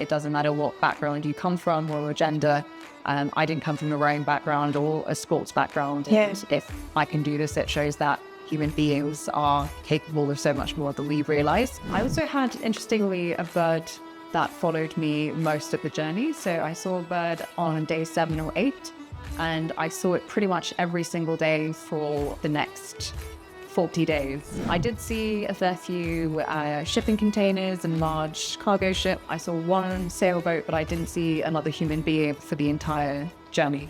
it doesn't matter what background you come from or your gender. I didn't come from a rowing background or a sports background. And if I can do this, it shows that human beings are capable of so much more than we realize. I also had, interestingly, a bird that followed me most of the journey. So I saw a bird on day 7 or 8, and I saw it pretty much every single day for the next 40 days. I did see a fair few shipping containers and large cargo ship. I saw one sailboat, but I didn't see another human being for the entire journey.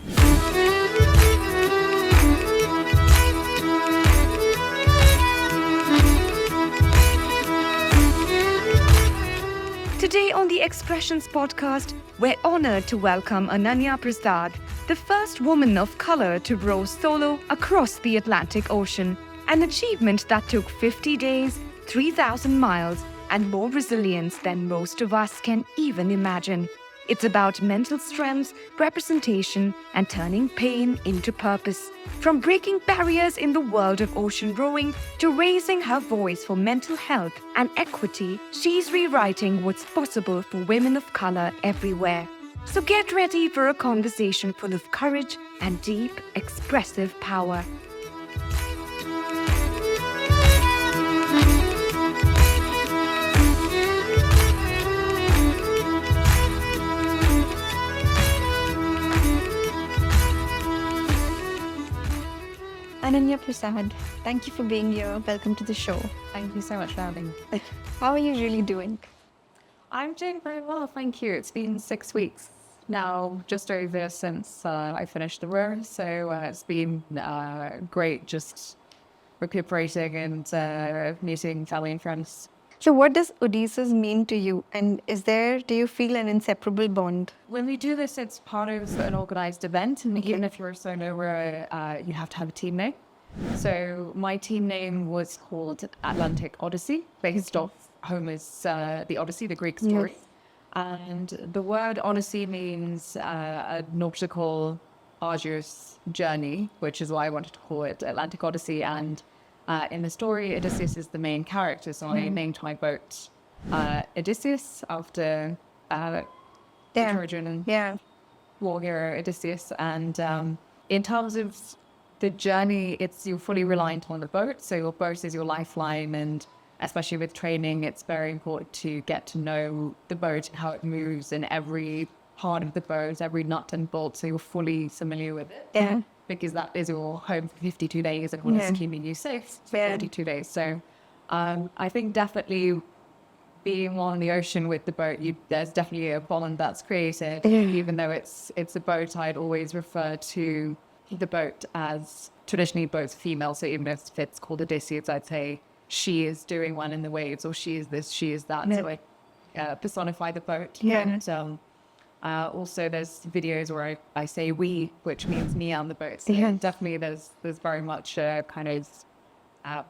Today on the Expressions podcast, we're honored to welcome Ananya Prasad, the first woman of color to row solo across the Atlantic Ocean, an achievement that took 50 days, 3,000 miles, and more resilience than most of us can even imagine. It's about mental strength, representation, and turning pain into purpose. From breaking barriers in the world of ocean rowing to raising her voice for mental health and equity, she's rewriting what's possible for women of color everywhere. So get ready for a conversation full of courage and deep, expressive power. Ananya Prasad, thank you for being here. Welcome to the show. Thank you so much for having me. How are you really doing? I'm doing very well, thank you. It's been 6 weeks now, just over, since I finished the row. So it's been great just recuperating and meeting family and friends. So what does Odysseus mean to you? And do you feel an inseparable bond? When we do this, it's part of an organized event. And even if you're a solo rower, you have to have a team name. So my team name was called Atlantic Odyssey, based off Homer's the Odyssey, the Greek story. Yes. And the word Odyssey means a nautical, arduous journey, which is why I wanted to call it Atlantic Odyssey. And in the story, Odysseus is the main character, so I named my boat Odysseus after Trojan and war hero Odysseus. And in terms of the journey, you're fully reliant on the boat, so your boat is your lifeline, and especially with training, it's very important to get to know the boat and how it moves in every part of the boat, every nut and bolt, so you're fully familiar with it. Yeah. Because that is your home for 52 days and what is keeping you safe for 42 days. So I think definitely being on the ocean with the boat, there's definitely a bond that's created. Even though it's a boat, I'd always refer to the boat as traditionally both female. So even if it's called Odysseus, I'd say she is doing one in the waves, or she is this, she is that. So I personify the boat. And, also, there's videos where I say we, which means me on the boat. So definitely there's very much a kind of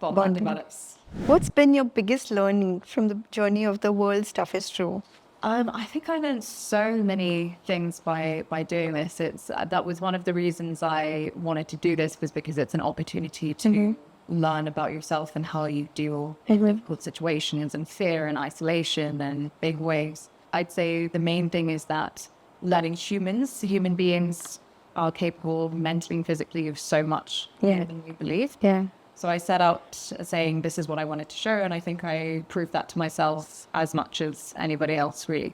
bond that develops. What's been your biggest learning from the journey of the world's toughest row? I think I learned so many things by doing this. That was one of the reasons I wanted to do this, was because it's an opportunity to learn about yourself and how you deal with difficult situations and fear and isolation and big waves. I'd say the main thing is that learning human beings are capable mentally and physically of so much more than we believe. So I set out saying this is what I wanted to show, and I think I proved that to myself as much as anybody else, really.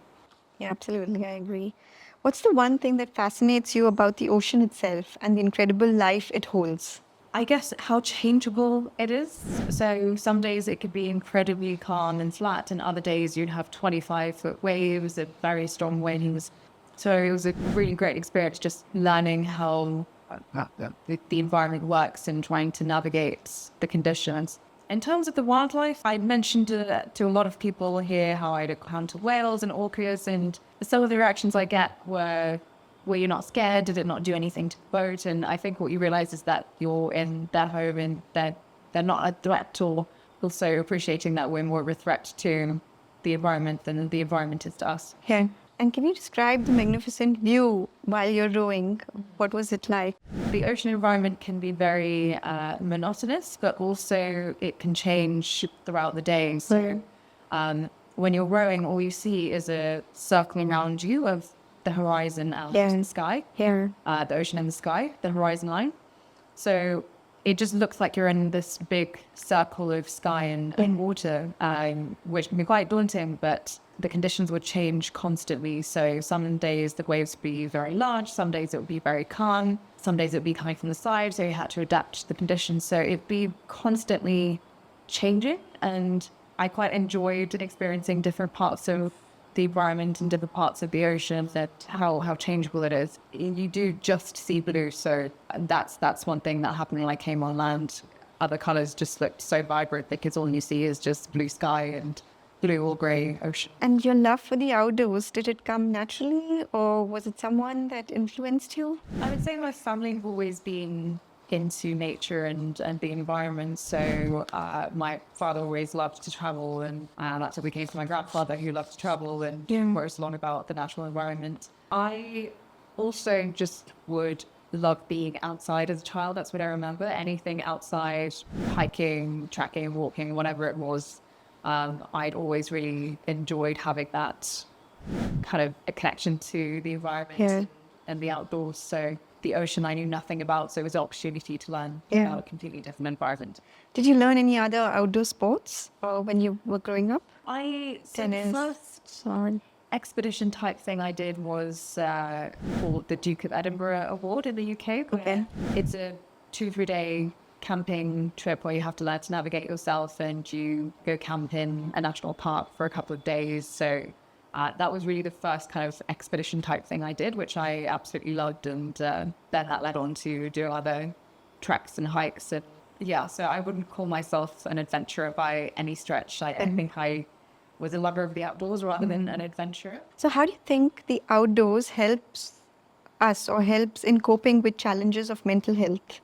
Yeah, absolutely, I agree. What's the one thing that fascinates you about the ocean itself and the incredible life it holds? I guess how changeable it is. So some days it could be incredibly calm and flat, and other days you'd have 25-foot waves and very strong winds. So it was a really great experience just learning how the environment works and trying to navigate the conditions. In terms of the wildlife, I mentioned to a lot of people here how I'd encounter whales and orcas, and some of the reactions I get were you're not scared, did it not do anything to the boat? And I think what you realize is that you're in their home and they're not a threat, or also appreciating that we're more of a threat to the environment than the environment is to us. Yeah. And can you describe the magnificent view while you're rowing? What was it like? The ocean environment can be very monotonous, but also it can change throughout the day. So when you're rowing, all you see is a circle around you of the horizon and the sky, the ocean and the sky, the horizon line. So it just looks like you're in this big circle of sky and water, which can be quite daunting, but the conditions would change constantly. So some days the waves would be very large, some days it would be very calm, some days it would be coming from the side, so you had to adapt to the conditions. So it'd be constantly changing, and I quite enjoyed experiencing different parts of the environment and different parts of the ocean, that how changeable it is. You do just see blue, so that's one thing that happened when I came on land. Other colors just looked so vibrant because all you see is just blue sky and blue or gray ocean. And your love for the outdoors, did it come naturally, or was it someone that influenced you? I would say my family have always been into nature and the environment. So my father always loved to travel, and that's how we came to my grandfather, who loved to travel and wrote a lot about the natural environment. I also just would love being outside as a child. That's what I remember. Anything outside, hiking, trekking, walking, whatever it was. I'd always really enjoyed having that kind of a connection to the environment and the outdoors. So the ocean I knew nothing about, so it was an opportunity to learn about a completely different environment. Did you learn any other outdoor sports when you were growing up? The first expedition type thing I did was called the Duke of Edinburgh Award in the UK. Okay. It's a 2-3 day camping trip where you have to learn to navigate yourself, and you go camp in a national park for a couple of days. So that was really the first kind of expedition type thing I did, which I absolutely loved. And then that led on to do other treks and hikes. And so I wouldn't call myself an adventurer by any stretch. I think I was a lover of the outdoors rather than an adventurer. So how do you think the outdoors helps us or helps in coping with challenges of mental health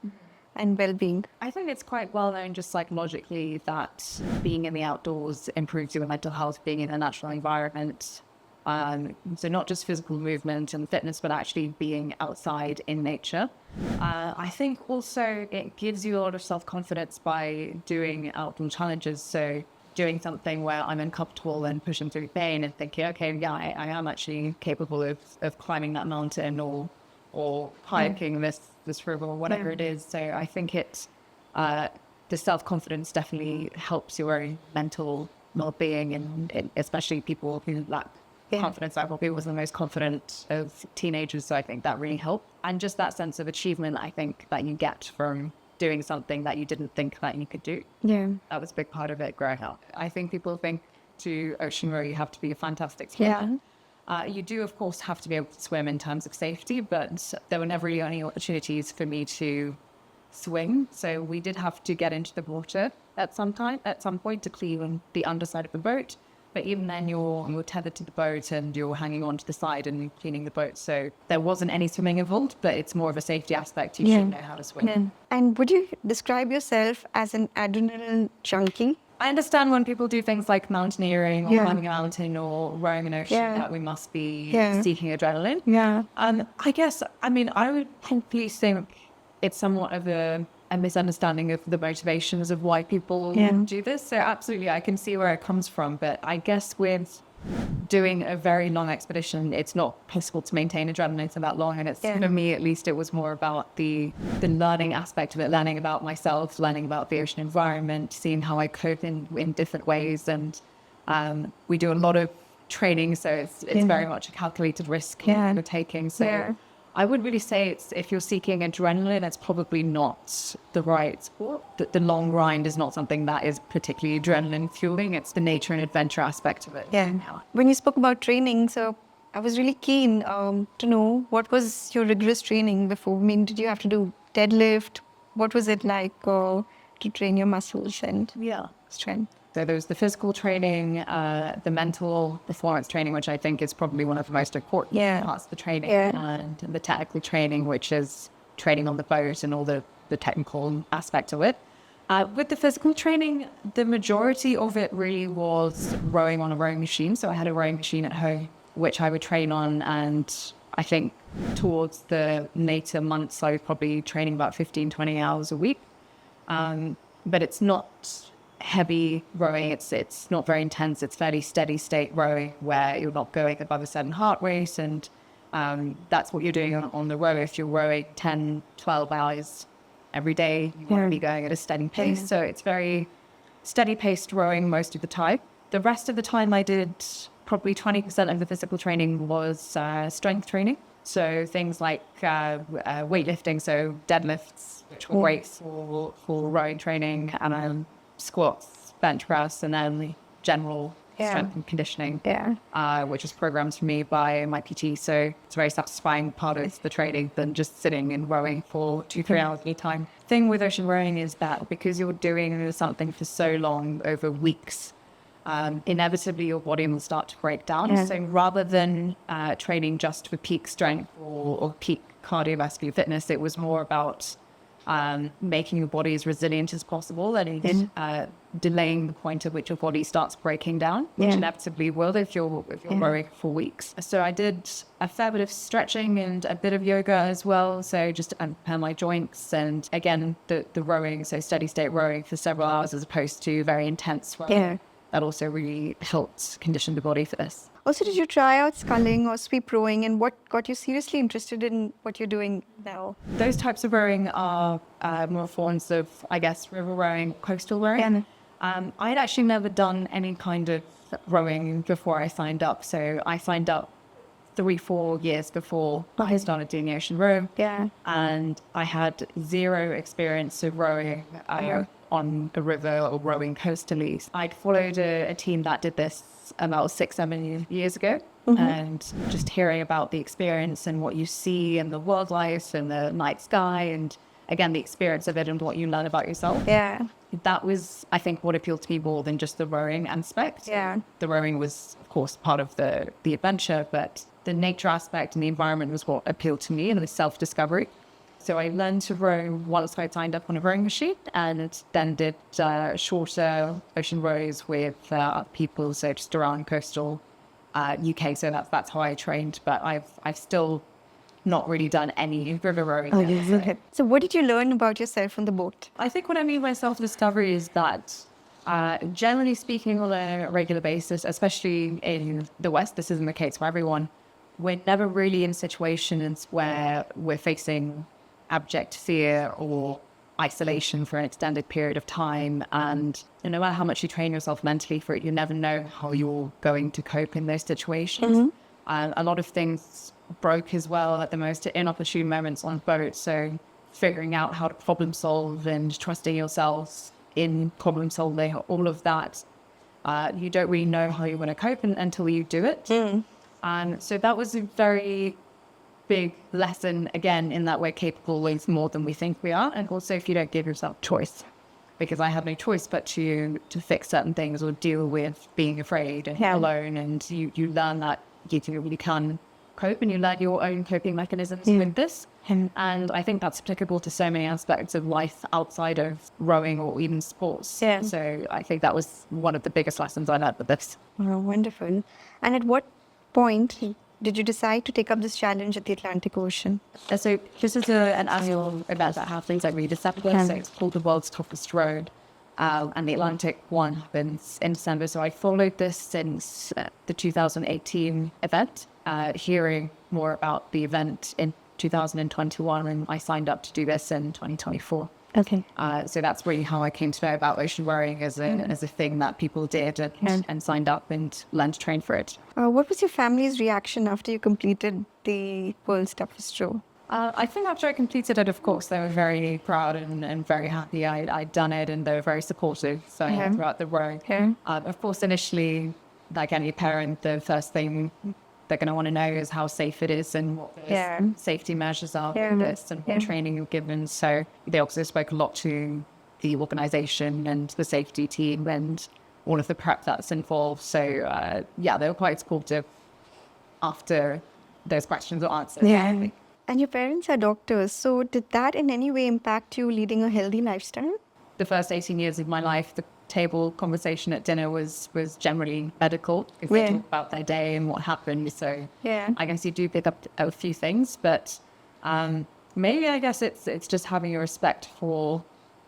and well-being? I think it's quite well known just psychologically that being in the outdoors improves your mental health, being in a natural environment. So not just physical movement and fitness, but actually being outside in nature. I think also it gives you a lot of self-confidence by doing outdoor challenges. So doing something where I'm uncomfortable and pushing through pain and thinking, okay, I am actually capable of climbing that mountain or hiking this river or whatever it is. So I think the self-confidence definitely helps your own mental well-being, and especially people who lack confidence. I probably was the most confident of teenagers, so I think that really helped. And just that sense of achievement, I think, that you get from doing something that you didn't think that you could do. Yeah. That was a big part of it growing up. I think people think to ocean row you have to be a fantastic swimmer. You do, of course, have to be able to swim in terms of safety, but there were never really any opportunities for me to swim. So we did have to get into the water at some point to clean the underside of the boat. But even then, you're tethered to the boat and you're hanging on to the side and cleaning the boat. So there wasn't any swimming involved, but it's more of a safety aspect. You should know how to swim. Yeah. And would you describe yourself as an adrenaline junkie? I understand when people do things like mountaineering or climbing a mountain or rowing an ocean that we must be seeking adrenaline. Yeah. I guess, I would probably think it's somewhat of a misunderstanding of the motivations of why people do this. So absolutely, I can see where it comes from. But I guess with doing a very long expedition, it's not possible to maintain adrenaline for that long. And it's, for me at least, it was more about the learning aspect of it, learning about myself, learning about the ocean environment, seeing how I cope in different ways. And we do a lot of training, so it's very much a calculated risk you're taking. So I would really say it's, if you're seeking adrenaline, it's probably not the right sport. The long grind is not something that is particularly adrenaline fueling. It's the nature and adventure aspect of it. Yeah. When you spoke about training, so I was really keen to know, what was your rigorous training before? I mean, did you have to do deadlift? What was it like to train your muscles and strength? So there was the physical training, the mental performance training, which I think is probably one of the most important parts of the training, and the technical training, which is training on the boat and all the technical aspect of it. With the physical training, the majority of it really was rowing on a rowing machine. So I had a rowing machine at home, which I would train on. And I think towards the later months, I was probably training about 15, 20 hours a week. But it's not heavy rowing. It's not very intense. It's fairly steady state rowing where you're not going above a certain heart rate. And that's what you're doing on the row. If you're rowing 10, 12 hours every day, you want to be going at a steady pace. So it's very steady paced rowing most of the time. The rest of the time I did probably 20% of the physical training was strength training. So things like weightlifting, so deadlifts, which were great for rowing training, and squats, bench press, and then general strength and conditioning, which was programmed for me by my PT. So it's a very satisfying part of the training than just sitting and rowing for 2-3 hours at a time. The thing with ocean rowing is that because you're doing something for so long over weeks, inevitably your body will start to break down. So rather than training just for peak strength or peak cardiovascular fitness, it was more about making your body as resilient as possible and delaying the point at which your body starts breaking down, which inevitably will if you're rowing for weeks. So I did a fair bit of stretching and a bit of yoga as well, so just to prepare my joints, and again the rowing, so steady state rowing for several hours as opposed to very intense rowing. That also really helped condition the body for this. Also, did you try out sculling or sweep rowing, and what got you seriously interested in what you're doing now? Those types of rowing are more forms of, I guess, river rowing, coastal rowing. I'd actually never done any kind of rowing before I signed up. So I signed up 3-4 years before I started doing the ocean row. And I had zero experience of rowing on a river or rowing coastally. I'd followed a team that did this about 6-7 years ago, and just hearing about the experience and what you see and the wildlife and the night sky and again the experience of it and what you learn about yourself. That was, I think, what appealed to me more than just the rowing aspect. The rowing was, of course, part of the adventure, but the nature aspect and the environment was what appealed to me and the self-discovery. So I learned to row once I signed up on a rowing machine, and then did shorter ocean rows with people, so just around coastal UK. So that's how I trained. But I've still not really done any river rowing yet. So what did you learn about yourself on the boat? I think what I mean by self-discovery is that generally speaking on a regular basis, especially in the West, this isn't the case for everyone, we're never really in situations where we're facing abject fear or isolation for an extended period of time, and no matter how much you train yourself mentally for it, you never know how you're going to cope in those situations. A lot of things broke as well at the most inopportune moments on boat, so figuring out how to problem solve and trusting yourselves in problem solving, all of that, you don't really know how you're going to cope until you do it. And so that was a very big lesson, again, in that we're capable of more than we think we are. And also if you don't give yourself choice, because I had no choice but to fix certain things or deal with being afraid and alone. And you learn that you really can cope, and you learn your own coping mechanisms with this. And I think that's applicable to so many aspects of life outside of rowing or even sports. So I think that was one of the biggest lessons I learned with this. Oh, wonderful. And at what point did you decide to take up this challenge at the Atlantic Ocean? So this is an annual event that happens every December. So it's called the World's Toughest Road. And the Atlantic one happens in December. So I followed this since the 2018 event, hearing more about the event in 2021, and I signed up to do this in 2024. So that's really how I came to know about ocean rowing as a thing that people did and signed up and learned to train for it. What was your family's reaction after you completed the World's Toughest Row? I think after I completed it, of course, they were very proud and very happy I'd done it, and they were very supportive throughout the row. Of course, initially, like any parent, the first thing they're going to want to know is how safe it is and what the safety measures are for this and what training you're given. So they also spoke a lot to the organisation and the safety team and all of the prep that's involved. So they were quite supportive after those questions were answered. And your parents are doctors, so did that in any way impact you leading a healthy lifestyle? The first 18 years of my life, the table conversation at dinner was generally medical, because they talk about their day and what happened. So I guess you do pick up a few things, but maybe I guess it's just having a respect for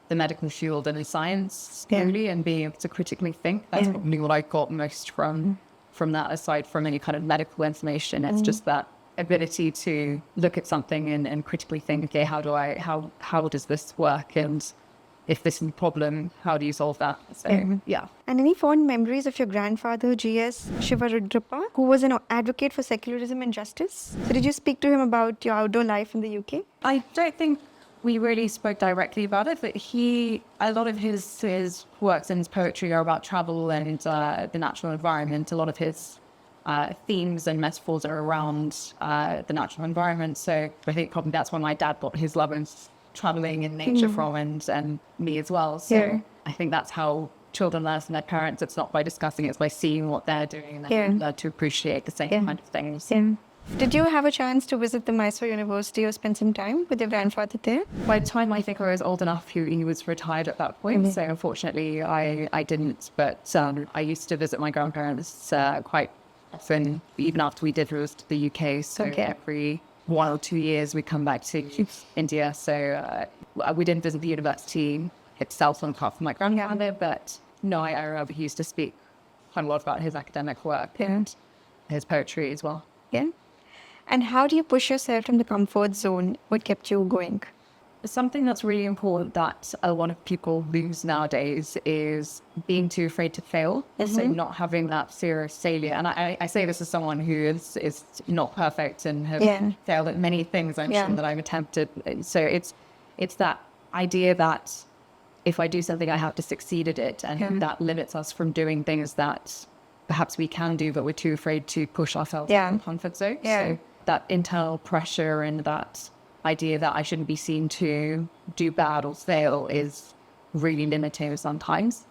the medical field and in science really, and being able to critically think. That's probably what I got most from that, aside from any kind of medical information. It's just that ability to look at something and critically think, okay, how does this work? And if this is a problem, how do you solve that? So, yeah. And any fond memories of your grandfather, G.S. Shivarudrappa, who was an advocate for secularism and justice? So did you speak to him about your outdoor life in the UK? I don't think we really spoke directly about it, but a lot of his works and his poetry are about travel and the natural environment. A lot of his themes and metaphors are around the natural environment. So I think probably that's where my dad got his love of traveling in nature from, and me as well. So I think that's how children learn from their parents. It's not by discussing, it's by seeing what they're doing, and then learn to appreciate the same kind of things. Did you have a chance to visit the Mysore University or spend some time with your grandfather there? By the time I think I was old enough, he was retired at that point. So unfortunately, I didn't. But I used to visit my grandparents quite often, even after we did move to the UK. So every 1 or 2 years, we come back to India. So we didn't visit the university itself on behalf of my grandfather, but no, I remember he used to speak quite a lot about his academic work and his poetry as well. Yeah. And how do you push yourself from the comfort zone? What kept you going? Something that's really important that a lot of people lose nowadays is being too afraid to fail. So not having that fear of failure. And I say this as someone who is not perfect and have failed at many things, I'm sure, that I've attempted. So it's that idea that if I do something, I have to succeed at it. And that limits us from doing things that perhaps we can do, but we're too afraid to push ourselves out of the comfort zone. So that internal pressure and that idea that I shouldn't be seen to do bad or fail is really limiting sometimes.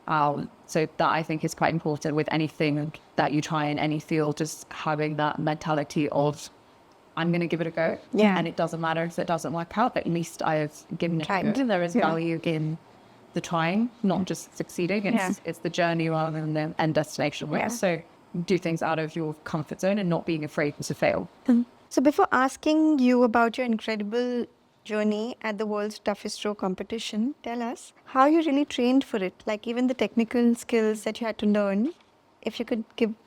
So that I think is quite important with anything that you try in any field, just having that mentality of, I'm going to give it a go. And it doesn't matter if it doesn't work out, but at least I have given it a go. There is value in the trying, not just succeeding. It's the journey rather than the end destination. So do things out of your comfort zone and not being afraid to fail. So before asking you about your incredible journey at the world's toughest stroke competition, tell us how you really trained for it, like even the technical skills that you had to learn. If you could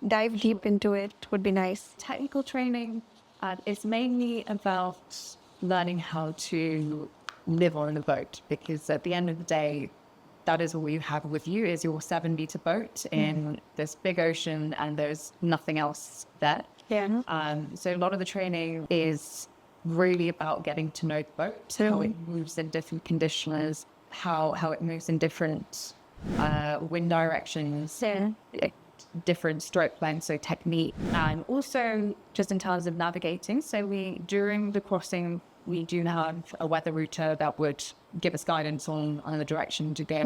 dive deep into it, would be nice. Technical training is mainly about learning how to live on a boat, because at the end of the day, that is all you have with you is your 7-meter boat in this big ocean, and there's nothing else there. So a lot of the training is really about getting to know the boat, how it moves in different conditions, how it moves in different wind directions, different stroke lengths, so technique, and also just in terms of navigating. So during the crossing, we do have a weather router that would give us guidance on the direction to go,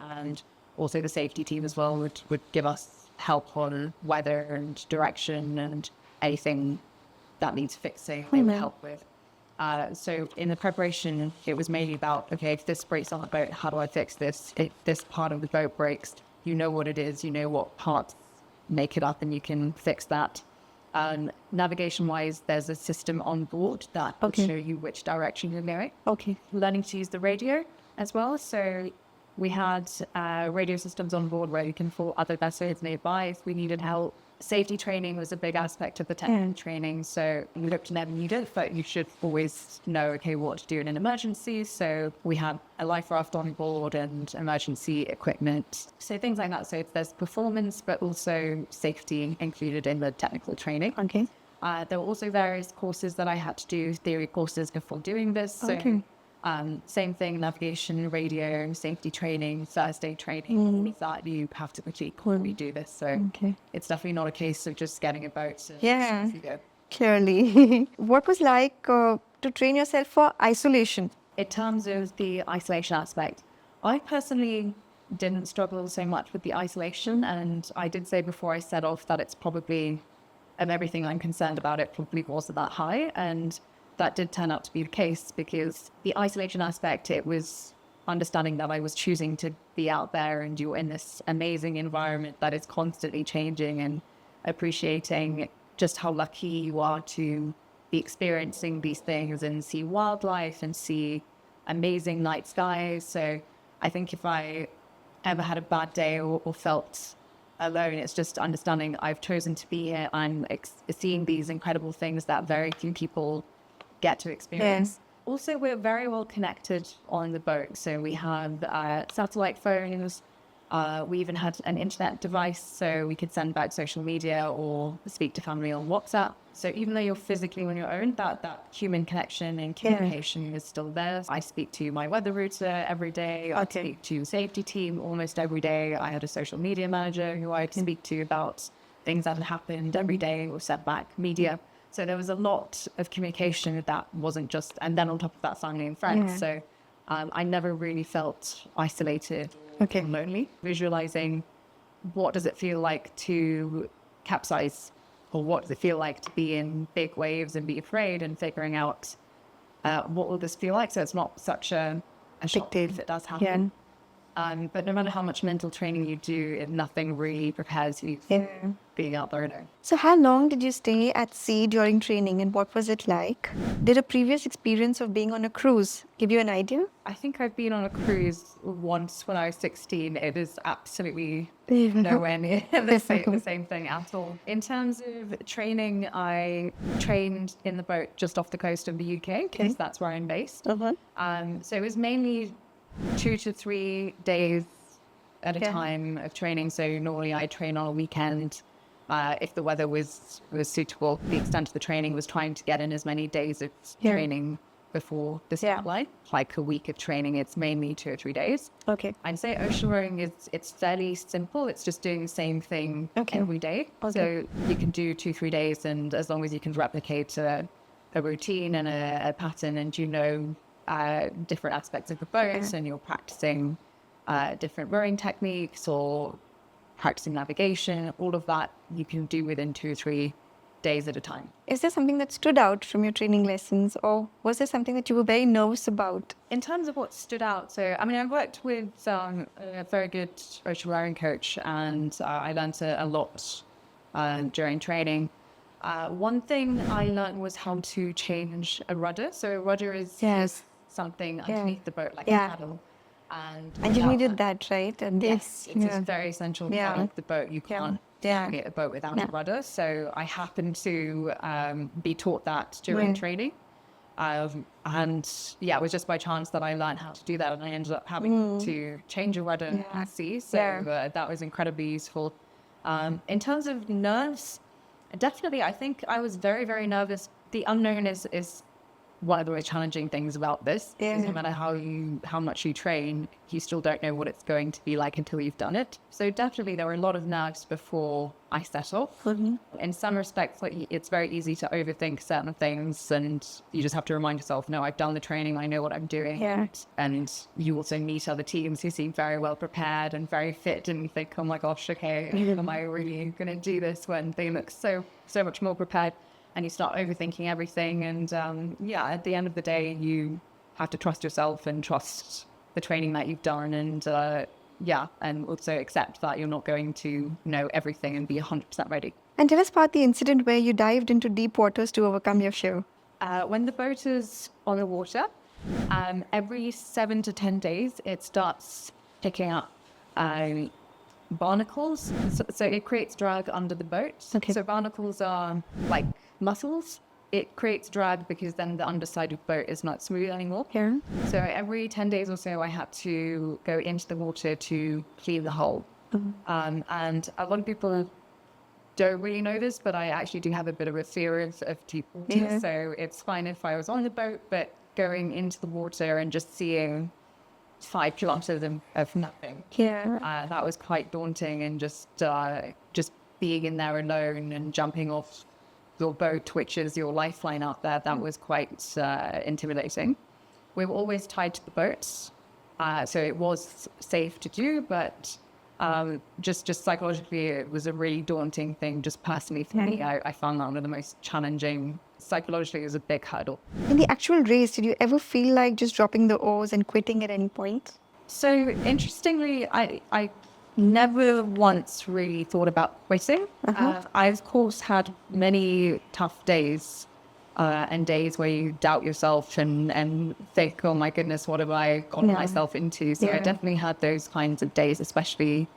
and also the safety team as well would give us help on weather and direction and anything that needs fixing they would help with. So in the preparation, it was mainly about, okay, if this breaks on the boat, how do I fix this? If this part of the boat breaks, you know what it is, you know what parts make it up, and you can fix that. Navigation-wise, there's a system on board that will show you which direction you're going. Learning to use the radio as well. So we had radio systems on board where you can call other vessels nearby if we needed help. Safety training was a big aspect of the technical training. So you hope to never need it, but you should always know, okay, what to do in an emergency. So we had a life raft on board and emergency equipment. So things like that. So there's performance, but also safety included in the technical training. There were also various courses that I had to do, theory courses before doing this. So same thing, navigation, radio, safety training, first aid training, that you have to complete before we do this. So it's definitely not a case of just getting a boat. Clearly. What was like to train yourself for isolation? In terms of the isolation aspect, I personally didn't struggle so much with the isolation. And I did say before I set off that it's probably, of everything I'm concerned about, it probably wasn't that high. And that did turn out to be the case, because the isolation aspect, it was understanding that I was choosing to be out there and you're in this amazing environment that is constantly changing, and appreciating just how lucky you are to be experiencing these things and see wildlife and see amazing night skies. So I think if I ever had a bad day or felt alone, it's just understanding I've chosen to be here. I'm seeing these incredible things that very few people get to experience. Also, we're very well connected on the boat. So we have satellite phones. We even had an internet device, so we could send back social media or speak to family on WhatsApp. So even though you're physically on your own, that human connection and communication is still there. I speak to my weather router every day. I speak to safety team almost every day. I had a social media manager who I speak to about things that had happened every day or sent back media. So there was a lot of communication that wasn't just, and then on top of that, family and friends. So I never really felt isolated or lonely. Visualizing what does it feel like to capsize, or what does it feel like to be in big waves and be afraid, and figuring out what will this feel like. So it's not such a shock if it does happen. But no matter how much mental training you do, nothing really prepares you for being out there alone. So how long did you stay at sea during training, and what was it like? Did a previous experience of being on a cruise give you an idea? I think I've been on a cruise once when I was 16. It is absolutely nowhere near the same thing at all. In terms of training, I trained in the boat just off the coast of the UK, because that's where I'm based. So it was mainly 2 to 3 days at a time of training. So normally I train on a weekend. If the weather was suitable, the extent of the training was trying to get in as many days of training before the start line. Like a week of training, it's mainly 2 or 3 days. I'd say ocean rowing it's fairly simple. It's just doing the same thing every day. So you can do 2-3 days, and as long as you can replicate a routine and a pattern, and different aspects of the boat, and you're practicing different rowing techniques or practicing navigation, all of that you can do within 2 or 3 days at a time. Is there something that stood out from your training lessons, or was there something that you were very nervous about? In terms of what stood out, so I mean, I worked with a very good ocean rowing coach, and I learned a lot during training. One thing I learned was how to change a rudder. So a rudder is something underneath the boat, like a paddle. And you needed that, right? And yes, it's a very essential part of the boat. You can't get a boat without a rudder. So I happened to be taught that during training. And it was just by chance that I learned how to do that, and I ended up having to change a rudder at sea. So that was incredibly useful. In terms of nerves, definitely, I think I was very, very nervous. The unknown is one of the most challenging things about this. No matter how much you train, you still don't know what it's going to be like until you've done it. So definitely there were a lot of nerves before I set off. In some respects, it's very easy to overthink certain things, and you just have to remind yourself, no, I've done the training, I know what I'm doing. And you also meet other teams who seem very well prepared and very fit, and you think, oh my gosh, okay, am I really going to do this, when they look so much more prepared? And you start overthinking everything. And at the end of the day, you have to trust yourself and trust the training that you've done. And and also accept that you're not going to know everything and be 100% ready. And tell us about the incident where you dived into deep waters to overcome your fear. When the boat is on the water, every 7 to 10 days, it starts picking up barnacles. So it creates drag under the boat. So barnacles are like muscles. It creates drag because then the underside of the boat is not smooth anymore. So every 10 days or so, I had to go into the water to clean the hull. And a lot of people don't really know this, but I actually do have a bit of a fear of deep water. So it's fine if I was on the boat, but going into the water and just seeing 5 kilometers of nothing. That was quite daunting, and just being in there alone and jumping off your boat, which is your lifeline out there, that was quite intimidating. We were always tied to the boats, so it was safe to do, but just psychologically, it was a really daunting thing. Just personally for me, I found that one of the most challenging. Psychologically, it was a big hurdle. In the actual race, did you ever feel like just dropping the oars and quitting at any point? So interestingly, I never once really thought about quitting. I, of course, had many tough days and days where you doubt yourself and think, oh my goodness, what have I gotten myself into? So I definitely had those kinds of days, especially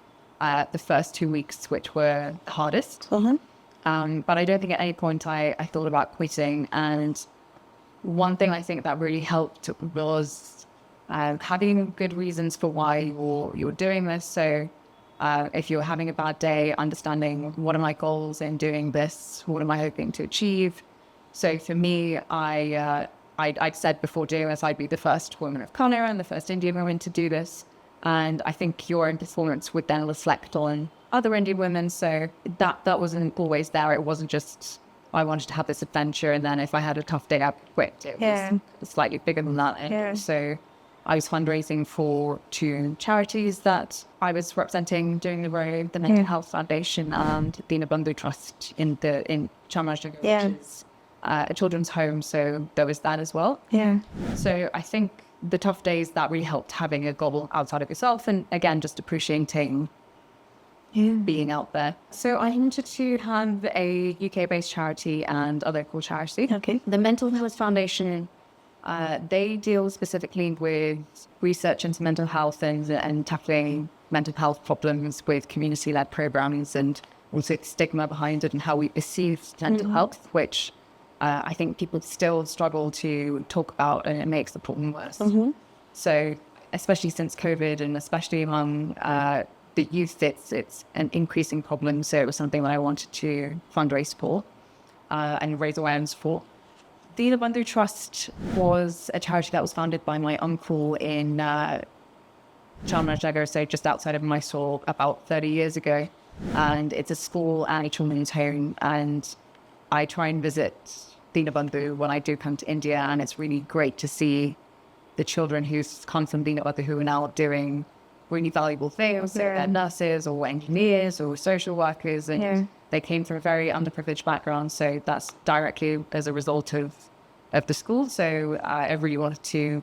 the first 2 weeks, which were the hardest. But I don't think at any point I thought about quitting. And one thing I think that really helped was having good reasons for why you're doing this. So if you're having a bad day, understanding what are my goals in doing this, what am I hoping to achieve. So for me, I'd said before doing this, I'd be the first woman of color and the first Indian woman to do this. And I think your own performance would then reflect on other Indian women. So that wasn't always there. It wasn't just, I wanted to have this adventure, and then if I had a tough day, I quit. It was slightly bigger than that. And so I was fundraising for 2 charities that I was representing during the road, the Mental Health Foundation and the Dinabandhu Trust in Chamarajanagar, which is a children's home. So there was that as well. So I think the tough days, that really helped having a goal outside of yourself, and again, just appreciating being out there. So I wanted to have a UK-based charity and a local charity. The Mental Health Foundation, they deal specifically with research into mental health and tackling mental health problems with community-led programs, and also the stigma behind it and how we perceive mental health, which I think people still struggle to talk about, and it makes the problem worse. So especially since COVID, and especially among the youth, it's an increasing problem. So it was something that I wanted to fundraise for and raise awareness for. The Dinabandhu Trust was a charity that was founded by my uncle in Chamarajanagar, so just outside of Mysore, about 30 years ago. And it's a school and a children's home. And I try and visit Dinabandhu when I do come to India, and it's really great to see the children who've come from Dinabandhu who are now doing really valuable things. So they're nurses or engineers or social workers, and they came from a very underprivileged background. So that's directly as a result of the school. So I really wanted to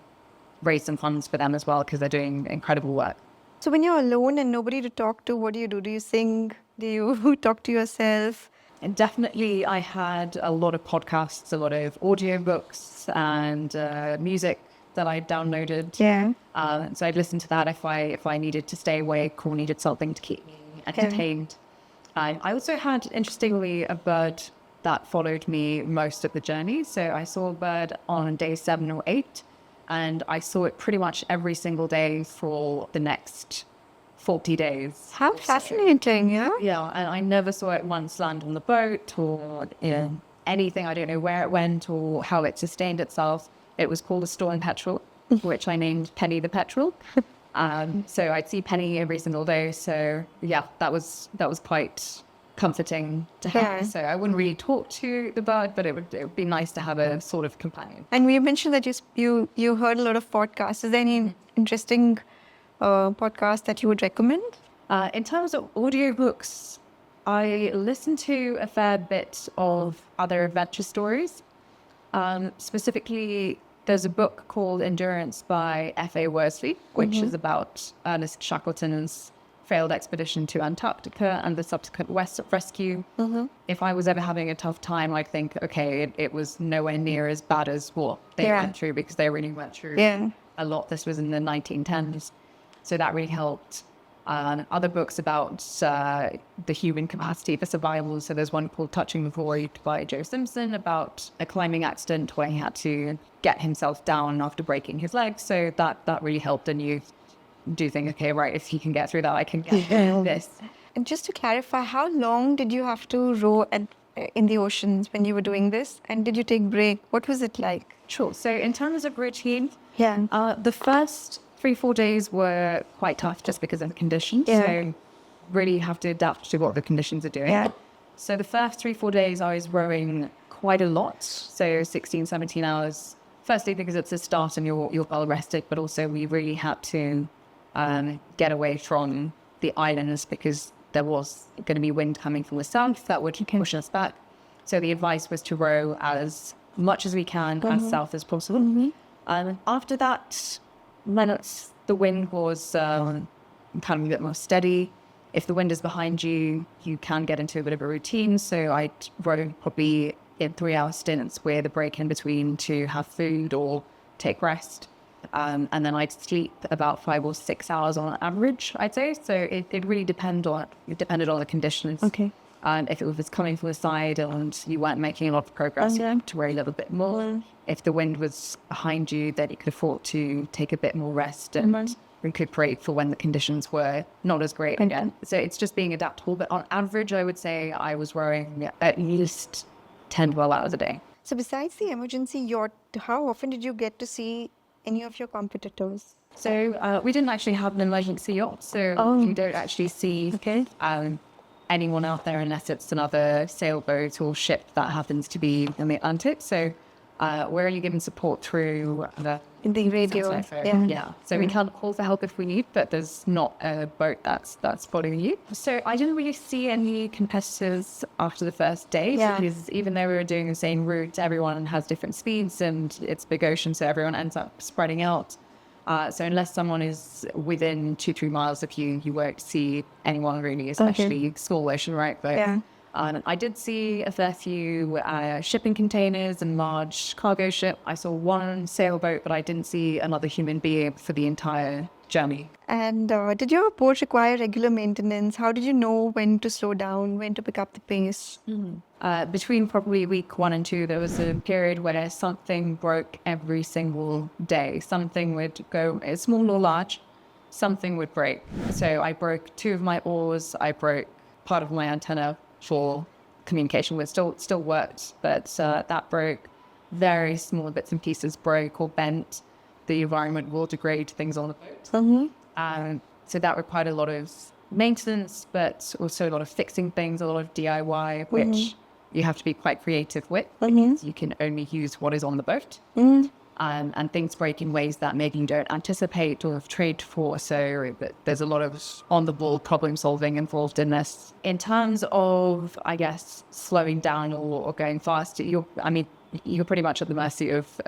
raise some funds for them as well, because they're doing incredible work. So when you're alone and nobody to talk to, what do you do? Do you sing? Do you talk to yourself? And definitely I had a lot of podcasts, a lot of audiobooks and music that I downloaded. So I'd listen to that if I needed to stay awake or needed something to keep me entertained. I also had, interestingly, a bird that followed me most of the journey. So I saw a bird on day 7 or 8, and I saw it pretty much every single day for the next 40 days. How fascinating, Yeah, and I never saw it once land on the boat or anything. I don't know where it went or how it sustained itself. It was called a storm petrel, which I named Penny the Petrel. So I'd see Penny every single day. So yeah, that was quite comforting to have. So I wouldn't really talk to the bird, but it would be nice to have a sort of companion. And you mentioned that you heard a lot of podcasts. Is there any interesting podcast that you would recommend? In terms of audiobooks, I listen to a fair bit of other adventure stories. Specifically, there's a book called Endurance by F.A. Worsley, which is about Ernest Shackleton's failed expedition to Antarctica and the subsequent rescue. If I was ever having a tough time, I'd think, okay, it was nowhere near as bad as what they went through, because they really went through a lot. This was in the 1910s. So that really helped. Other books about the human capacity for survival. So there's one called Touching the Void by Joe Simpson about a climbing accident where he had to get himself down after breaking his leg. So that really helped. And you do think, okay, right, if he can get through that, I can get through this. And just to clarify, how long did you have to row in the oceans when you were doing this? And did you take break? What was it like? Sure. So in terms of routine, the first 3-4 days were quite tough just because of the conditions. So really you have to adapt to what the conditions are doing. So the first 3-4 days I was rowing quite a lot. So 16, 17 hours. Firstly, because it's a start and you're well rested, but also we really had to get away from the islands because there was going to be wind coming from the south that would push us back. So the advice was to row as much as we can as south as possible. After that, when the wind was kind of a bit more steady, if the wind is behind you, you can get into a bit of a routine. So I'd row probably in 3-hour stints with a break in between to have food or take rest. And then I'd sleep about 5 or 6 hours on average, I'd say. So it really depended on the conditions. Okay. And if it was coming from the side and you weren't making a lot of progress, you had to worry a little bit more. If the wind was behind you, then you could afford to take a bit more rest and recuperate for when the conditions were not as great again. So it's just being adaptable. But on average, I would say I was rowing at least 10, 12 hours a day. So besides the emergency yacht, how often did you get to see any of your competitors? So we didn't actually have an emergency yacht. So you don't actually see anyone out there unless it's another sailboat or ship that happens to be in the Atlantic. So we're only given support through the radio. Yeah. So we can call for help if we need, but there's not a boat that's following you. So I didn't really see any competitors after the first day because even though we were doing the same route, everyone has different speeds and it's big ocean, so everyone ends up spreading out. So unless someone is within 2-3 miles of you, you won't see anyone really, especially small ocean, right? But I did see a fair few shipping containers and large cargo ship. I saw one sailboat, but I didn't see another human being for the entire journey. And did your boat require regular maintenance? How did you know when to slow down, when to pick up the pace? Between probably week 1 and 2, there was a period where something broke every single day. Something would go, small or large, something would break. So I broke 2 of my oars. I broke part of my antenna for communication, which still worked, but that broke. Very small bits and pieces broke or bent. The environment will degrade things on the boat. So that required a lot of maintenance, but also a lot of fixing things, a lot of DIY, which you have to be quite creative with because you can only use what is on the boat. And things break in ways that maybe you don't anticipate or have trained for. So there's a lot of on-the-ball problem solving involved in this. In terms of, I guess, slowing down or going fast, you're pretty much at the mercy of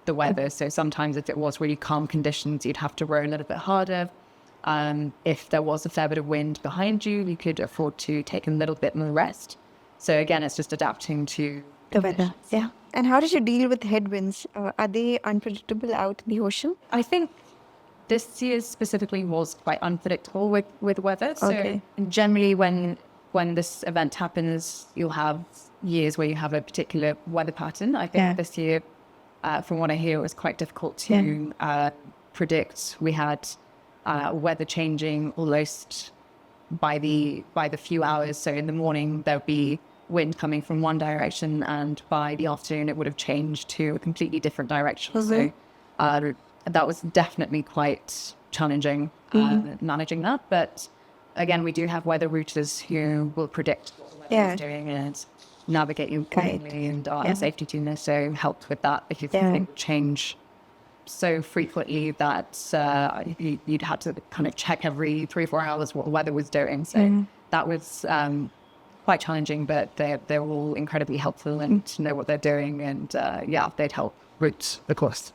the weather. So sometimes if it was really calm conditions, you'd have to row a little bit harder. If there was a fair bit of wind behind you, you could afford to take a little bit more rest. So again, it's just adapting to the weather. Yeah. And how did you deal with headwinds? Are they unpredictable out in the ocean? I think this year specifically was quite unpredictable with weather. So generally when this event happens, you'll have years where you have a particular weather pattern. I think this year, from what I hear, it was quite difficult to predict. We had weather changing almost by the few hours. So in the morning, there'll be wind coming from one direction, and by the afternoon, it would have changed to a completely different direction. So that was definitely quite challenging managing that. But again, we do have weather routers who will predict what the weather is doing and navigate you accordingly, and safety tuners so helped with that because it would change so frequently that you'd have to kind of check every 3 or 4 hours what the weather was doing. So that was quite challenging, but they're all incredibly helpful and to know what they're doing, and they'd help route the course.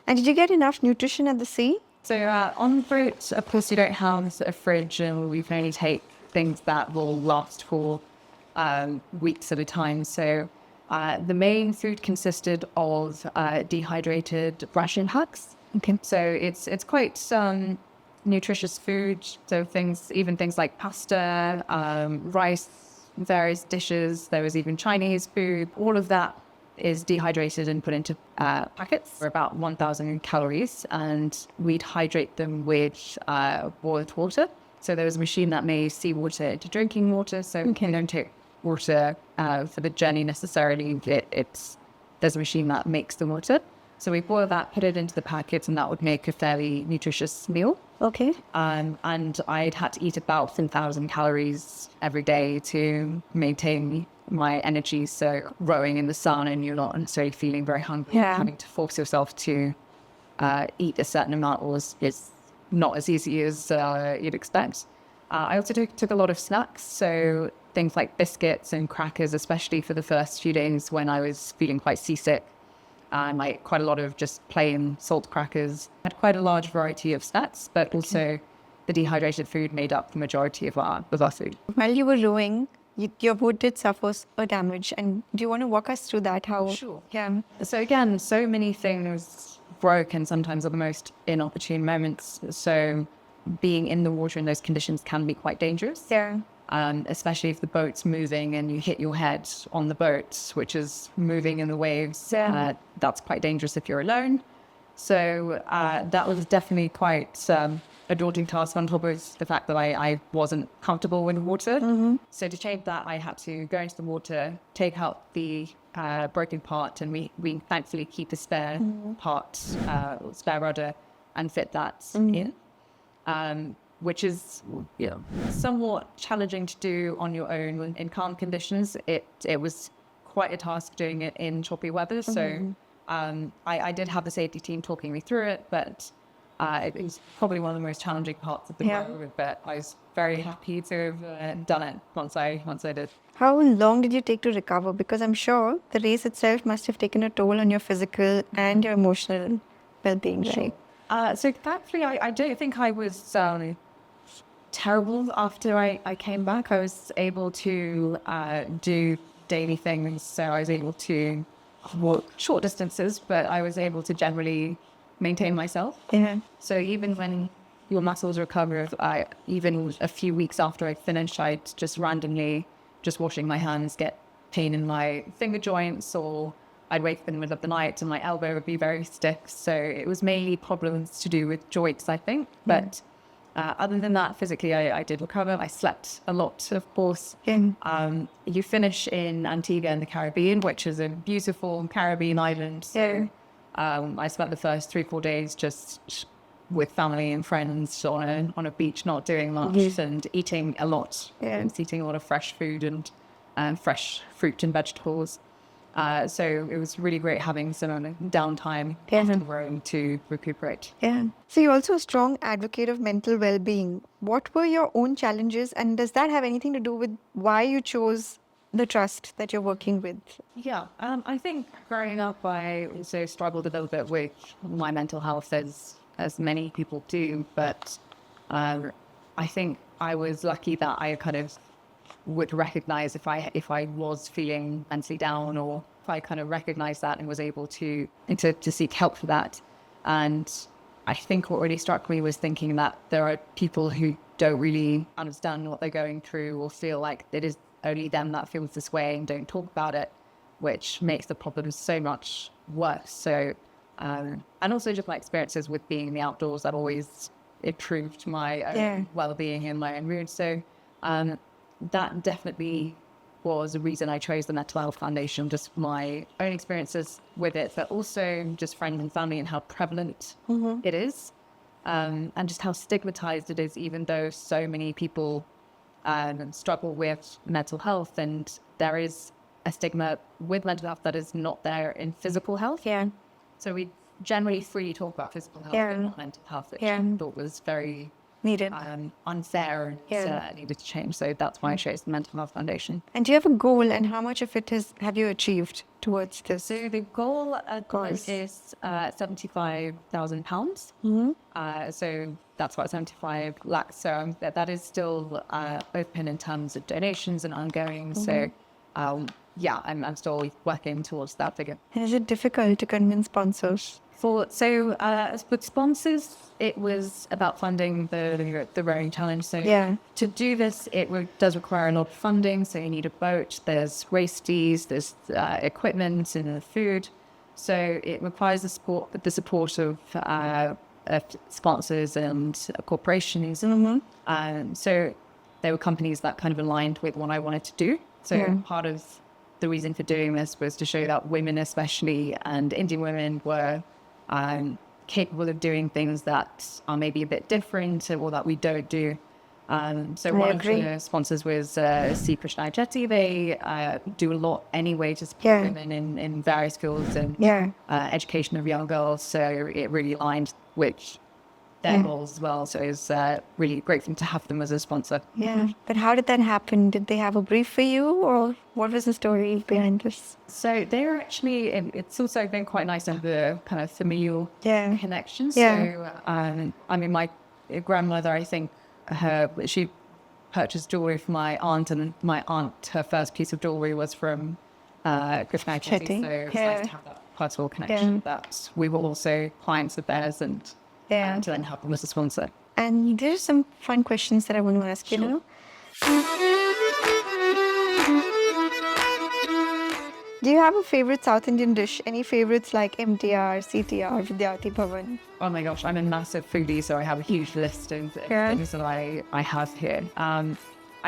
And did you get enough nutrition at the sea? So on the boat, of course, you don't have a fridge, and we can only take things that will last for weeks at a time. So the main food consisted of dehydrated ration hacks. So it's quite nutritious food. So things like pasta, rice, various dishes. There was even Chinese food. All of that is dehydrated and put into packets for about 1,000 calories, and we'd hydrate them with boiled water. So there was a machine that made seawater into drinking water. So you don't take water for the journey necessarily. There's a machine that makes the water. So we boil that, put it into the packets, and that would make a fairly nutritious meal. And I'd had to eat about 10,000 calories every day to maintain my energy. So rowing in the sun and you're not necessarily feeling very hungry, having to force yourself to eat a certain amount is not as easy as you'd expect. I also took a lot of snacks, so things like biscuits and crackers, especially for the first few days when I was feeling quite seasick. Like quite a lot of just plain salt crackers. Had quite a large variety of snacks, but also the dehydrated food made up the majority of our food. While you were rowing, your boat did suffer a damage. And do you want to walk us through that? How? Sure. Yeah. So again, so many things broke and sometimes at the most inopportune moments. So being in the water in those conditions can be quite dangerous. Yeah. Especially if the boat's moving and you hit your head on the boat, which is moving in the waves. Yeah. That's quite dangerous if you're alone. So that was definitely quite a daunting task, on top of the fact that I wasn't comfortable in the water. Mm-hmm. So to change that, I had to go into the water, take out the broken part, and we thankfully keep the spare part, spare rudder, and fit that in. Which is somewhat challenging to do on your own in calm conditions. It was quite a task doing it in choppy weather. So I did have the safety team talking me through it, but it was probably one of the most challenging parts of the road. But I was very happy to have done it once I did. How long did you take to recover? Because I'm sure the race itself must have taken a toll on your physical and your emotional well-being, right? So thankfully, I don't think I was terrible after I came back. I was able to do daily things. So I was able to walk short distances, but I was able to generally maintain myself. Yeah. So even when your muscles recover, even a few weeks after I finished, I'd just randomly, just washing my hands, get pain in my finger joints, or I'd wake up in the middle of the night and my elbow would be very stiff. So it was mainly problems to do with joints, I think. But other than that, physically, I did recover. I slept a lot, of course. You finish in Antigua in the Caribbean, which is a beautiful Caribbean island. So I spent the first 3-4 days just with family and friends on a beach, not doing much and eating a lot. Eating a lot of fresh food and fresh fruit and vegetables. So it was really great having some downtime after Rome to recuperate. Yeah. So you're also a strong advocate of mental well-being. What were your own challenges, and does that have anything to do with why you chose the trust that you're working with? Yeah, I think growing up, I also struggled a little bit with my mental health, as many people do. But I think I was lucky that I kind of would recognize if I was feeling mentally down, or if I kind of recognized that and was able to seek help for that. And I think what really struck me was thinking that there are people who don't really understand what they're going through, or feel like it is only them that feels this way and don't talk about it, which makes the problem so much worse. So, and also just my experiences with being in the outdoors that always improved my own well-being and my own mood. So that definitely was the reason I chose the Mental Health Foundation, just my own experiences with it, but also just friends and family and how prevalent it is, and just how stigmatized it is, even though so many people struggle with mental health. And there is a stigma with mental health that is not there in physical health. So we generally freely talk about physical health, but not mental health, which I thought was very needed, unfair, and needed to change. So that's why I chose the Mental Health Foundation. And do you have a goal, and how much of it have you achieved towards this? So the goal is £75,000. So that's what 75 lakhs. So that is still open in terms of donations and ongoing. So I'm still working towards that figure. And is it difficult to convince sponsors? With sponsors, it was about funding the rowing challenge. So to do this, does require a lot of funding. So you need a boat, there's race fees, there's equipment and food. So it requires the support of sponsors and corporations. So there were companies that kind of aligned with what I wanted to do. So part of the reason for doing this was to show that women, especially, and Indian women, were capable of doing things that are maybe a bit different, or that we don't do. So one of the sponsors was C. Krishna Jetty. They do a lot anyway to support women in various fields and education of young girls. So it really aligned with their goals as well. So it was really grateful to have them as a sponsor. But how did that happen? Did they have a brief for you, or what was the story behind this? So they're actually, it's also been quite nice to have the kind of familial connections. So, I mean, my grandmother, I think she purchase jewelry for my aunt, and my aunt, her first piece of jewelry was from Cuisine. So it's nice to have that personal connection that we were also clients of theirs and to then help them as a sponsor. And there's some fun questions that I want to ask you now. Do you have a favorite South Indian dish? Any favorites like MTR, CTR, Vidyarthi Bhavan? Oh my gosh, I'm a massive foodie, so I have a huge list of things that I have here. I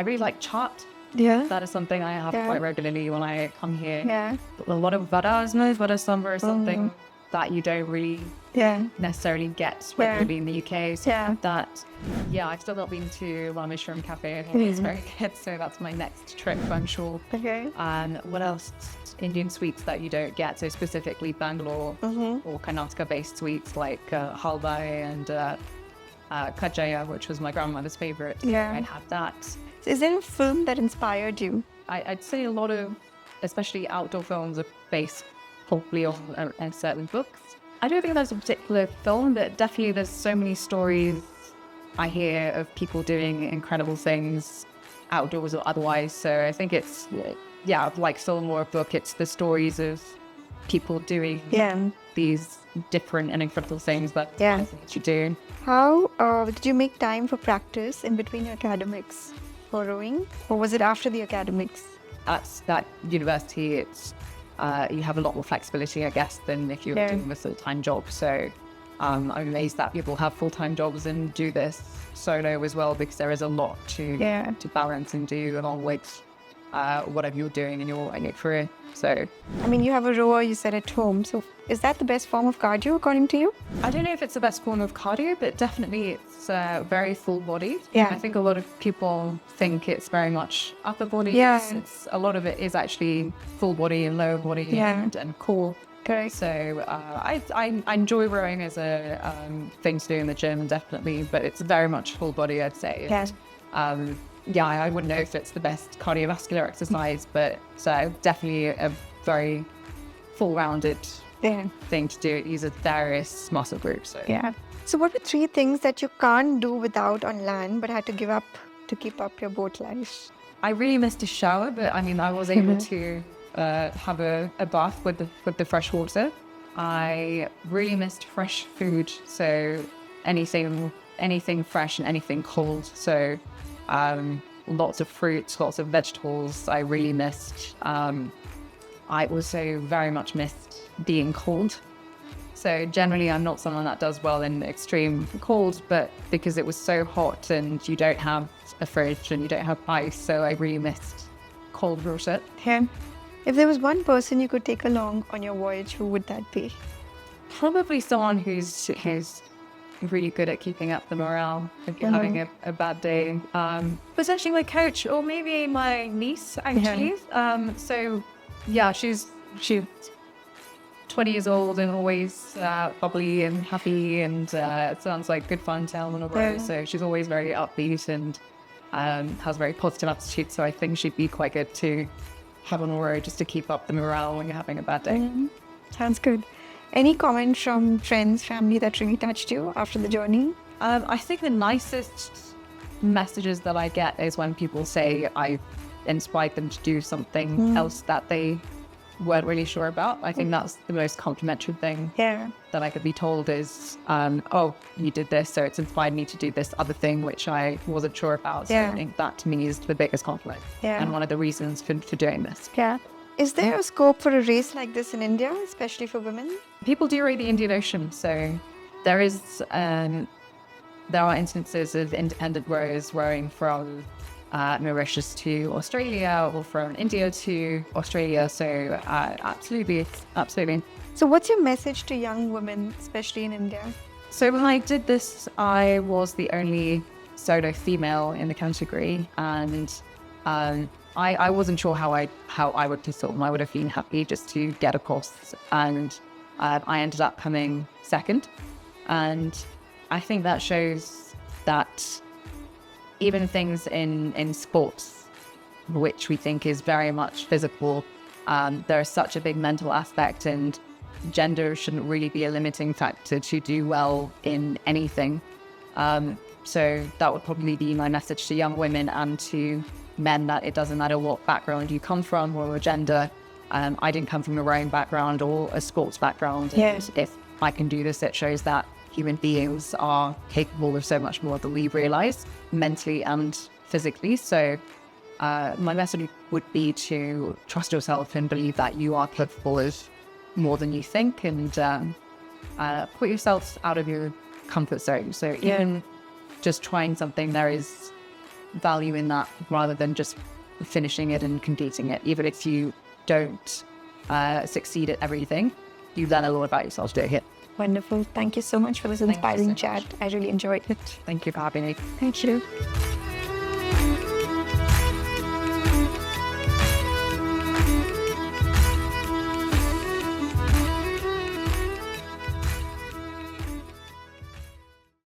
really like chaat. Yeah. That is something I have quite regularly when I come here. Yeah. A lot of vadas, vada sambar is something that you don't really necessarily get regularly in the UK. So I've still not been to Rameshwaram Cafe. I think it's very good, so that's my next trip, I'm sure. Okay. And what else? Indian sweets that you don't get, so specifically Bangalore or Karnataka-based sweets like halwa and kajaya, which was my grandmother's favorite. Yeah. I'd have that. So is there a film that inspired you? I'd say a lot of, especially outdoor films, are based probably on certain books. I don't think there's a particular film, but definitely there's so many stories I hear of people doing incredible things outdoors or otherwise. So I think it's, like Fillmore book, it's the stories of people doing these different and incredible things that you do. How did you make time for practice in between your academics for rowing, or was it after the academics? At that university, it's you have a lot more flexibility, I guess, than if you're doing a full-time job. So I'm amazed that people have full-time jobs and do this solo as well, because there is a lot to balance and do along with whatever you're doing in your career. So, I mean, you have a rower, you said, at home. So is that the best form of cardio, according to you? I don't know if it's the best form of cardio, but definitely it's very full body. Yeah. I think a lot of people think it's very much upper body. Yeah. It's a lot of it is actually full body and lower body and core. Correct. So I enjoy rowing as a thing to do in the gym, definitely, but it's very much full body, I'd say. I wouldn't know if it's the best cardiovascular exercise, but definitely a very full-rounded thing to do. It uses various muscle groups. So. Yeah. So what were 3 things that you can't do without on land, but had to give up to keep up your boat life? I really missed a shower, but I mean, I was able to have a bath with the fresh water. I really missed fresh food, so anything fresh and anything cold. So lots of fruits, lots of vegetables I really missed. I also very much missed being cold. So generally I'm not someone that does well in extreme cold, but because it was so hot and you don't have a fridge and you don't have ice, so I really missed cold water. Yeah. If there was one person you could take along on your voyage, who would that be? Probably someone who's really good at keeping up the morale if you're having a bad day. Potentially my coach, or maybe my niece, actually. She's 20 years old and always bubbly and happy, and sounds like good fun to have on a row. So she's always very upbeat and has a very positive attitude. So I think she'd be quite good to have on a row just to keep up the morale when you're having a bad day. Sounds good. Any comments from friends, family that really touched you after the journey? I think the nicest messages that I get is when people say I've inspired them to do something else that they weren't really sure about. I think that's the most complimentary thing that I could be told is, you did this, so it's inspired me to do this other thing which I wasn't sure about. So I think that to me is the biggest compliment and one of the reasons for doing this. Yeah. Is there a scope for a race like this in India, especially for women? People do rate the Indian Ocean, so there are instances of independent rowers rowing from Mauritius to Australia or from India to Australia. So absolutely. So what's your message to young women, especially in India? So when I did this, I was the only solo female in the category, and I wasn't sure how I would perform. I would have been happy just to get across, and I ended up coming second. And I think that shows that even things in sports, which we think is very much physical, there is such a big mental aspect, and gender shouldn't really be a limiting factor to do well in anything. So that would probably be my message to young women and to men, that it doesn't matter what background you come from or what gender. I didn't come from a rowing background or a sports background. Yes. If I can do this, it shows that human beings are capable of so much more than we realize, mentally and physically. So my message would be to trust yourself and believe that you are capable of more than you think, and put yourself out of your comfort zone. So even just trying something, there is value in that, rather than just finishing it and completing it. Even if you don't succeed at everything, you learn a lot about yourself doing it. Wonderful. Thank you so much for this Thank you so inspiring much. chat. I really enjoyed it. Thank you for having me. Thank you.